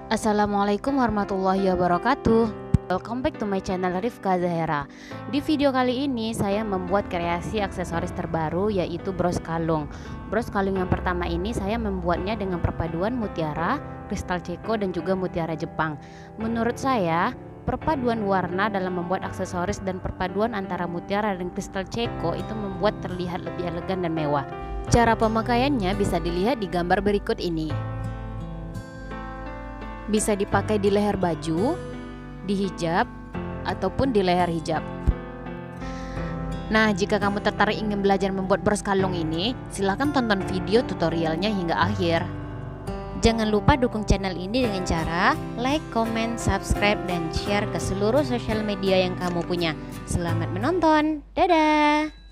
Assalamualaikum warahmatullahi wabarakatuh. Welcome back to my channel Rifka Zahera. Di video kali ini saya membuat kreasi aksesoris terbaru, yaitu bros kalung. Bros kalung yang pertama ini saya membuatnya dengan perpaduan mutiara, kristal ceko dan juga mutiara Jepang. Menurut saya, perpaduan warna dalam membuat aksesoris dan perpaduan antara mutiara dan kristal ceko itu membuat terlihat lebih elegan dan mewah. Cara pemakaiannya bisa dilihat di gambar berikut ini. Bisa dipakai di leher baju, di hijab, ataupun di leher hijab. Nah, jika kamu tertarik ingin belajar membuat bros kalung ini, silahkan tonton video tutorialnya hingga akhir. Jangan lupa dukung channel ini dengan cara like, comment, subscribe, dan share ke seluruh sosial media yang kamu punya. Selamat menonton, dadah!